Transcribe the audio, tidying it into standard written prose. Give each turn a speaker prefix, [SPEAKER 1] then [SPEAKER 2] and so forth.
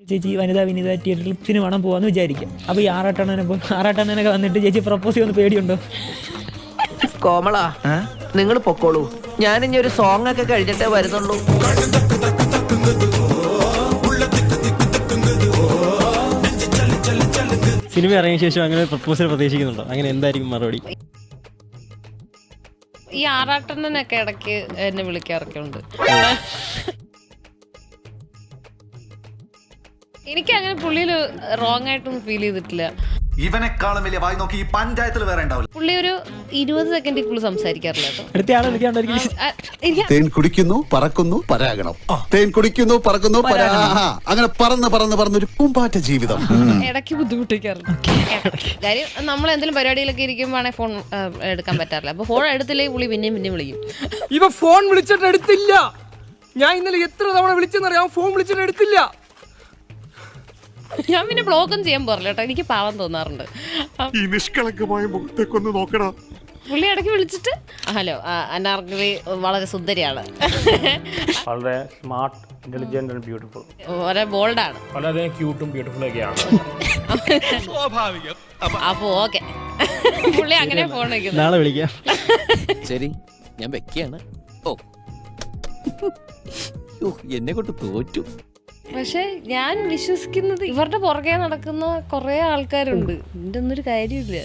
[SPEAKER 1] ചേച്ചി വനിതാ തിയേറ്ററിൽ സിനിമ കാണാൻ പോകാമെന്ന് വിചാരിക്കാം. അപ്പോൾ ഈ ആറാട്ടണ്ണനൊക്കെ വന്നിട്ട് ചേച്ചി പ്രപ്പോസ് ചെയ്യുന്ന പേടിയുണ്ടോ?
[SPEAKER 2] കോമള, നിങ്ങൾ പൊക്കോളൂ. ഞാനിനി ഒരു സോങ് ഒക്കെ കഴിഞ്ഞിട്ടേ വരുന്നുള്ളൂ.
[SPEAKER 3] സിനിമ ഇറങ്ങിയ ശേഷം അങ്ങനെ പ്രപ്പോസൽ പ്രതീക്ഷിക്കുന്നുണ്ടോ? അങ്ങനെ എന്തായിരിക്കും മറുപടി?
[SPEAKER 4] ഈ ആറാട്ടണ്ണനൊക്കെ ഇടയ്ക്ക് എന്നെ വിളിക്കാറൊക്കെ ഉണ്ട്. എനിക്ക് അങ്ങനെ പുള്ളിയിൽ റോങ് ആയിട്ടൊന്നും ഫീൽ ചെയ്തിട്ടില്ല.
[SPEAKER 5] ഇവനെക്കാളും വലിയ വായി നോക്കി ഈ പഞ്ചായത്തിൽ വേറെ ഉണ്ടാവില്ല.
[SPEAKER 4] പുള്ളി ഒരു 20 സെക്കൻഡിൽ കൂടുതൽ സംസാരിക്കാറില്ല കേട്ടോ.
[SPEAKER 1] അടുത്തയാളെ വിളിക്കാണ്ടായിരിക്കും.
[SPEAKER 6] തേൻ കുടിക്കുന്നു പറക്കുന്നു പരാഗണം. തേൻ കുടിക്കുന്നു പറക്കുന്നു അങ്ങനെ പറന്നൊരു പൂമ്പാറ്റ ജീവിതം.
[SPEAKER 4] ഇടയ്ക്ക് ബുദ്ധിമുട്ടിക്കാറില്ല. കാര്യം നമ്മൾ എന്തെങ്കിലും പരിപാടിയിലൊക്കെ ഇരിക്കുമ്പോഴാണെങ്കിൽ ഫോൺ എടുക്കാൻ പറ്റാറില്ല. അപ്പൊ ഫോൺ എടുത്തില്ലെങ്കിൽ പുള്ളി പിന്നെയും വിളിക്കും.
[SPEAKER 7] ഇവ ഫോൺ വിളിച്ചിട്ട് എടുത്തില്ല. ഞാൻ ഇന്നലെ എത്ര തവണ വിളിച്ചെന്നറിയാം, ഫോൺ വിളിച്ചിട്ട് എടുത്തില്ല.
[SPEAKER 4] ഞാൻ പിന്നെ ബ്ലോക്കും ചെയ്യാൻ പോറില്ല കേട്ടോ, എനിക്ക് പാവം തോന്നാറുണ്ട്.
[SPEAKER 8] ഈ നിഷ്കളങ്കമായ മുഖത്തേക്കൊന്ന് നോക്കടാ.
[SPEAKER 4] പുള്ളി ഇടയ്ക്ക് വിളിച്ചിട്ട് ഹലോ അനാർക്കലി വളരെ സുന്ദരിയാണ്,
[SPEAKER 3] വളരെ സ്മാർട്ട്, ഇന്റലിജന്റ് ആൻഡ് ബ്യൂട്ടിഫുൾ,
[SPEAKER 4] വളരെ ബോൾഡാണ്,
[SPEAKER 7] വളരെ ക്യൂട്ടും ബ്യൂട്ടിഫുൾ ഒക്കെയാണ്.
[SPEAKER 4] അപ്പൊ ഓക്കെ, പുള്ളി അങ്ങനെ ഫോൺ വയ്ക്കുന്നു.
[SPEAKER 3] നാളെ വിളിക്കാം.
[SPEAKER 9] ശരി, ഞാൻ വെക്കാണ്. ഓ എന്നെ കൊണ്ട് തോറ്റു.
[SPEAKER 4] പക്ഷെ ഞാൻ വിശ്വസിക്കുന്നത് ഇവരുടെ പുറകെ നടക്കുന്ന കുറെ ആൾക്കാരുണ്ട്. ഇതിന്റെ ഒന്നും ഒരു കാര്യമില്ല.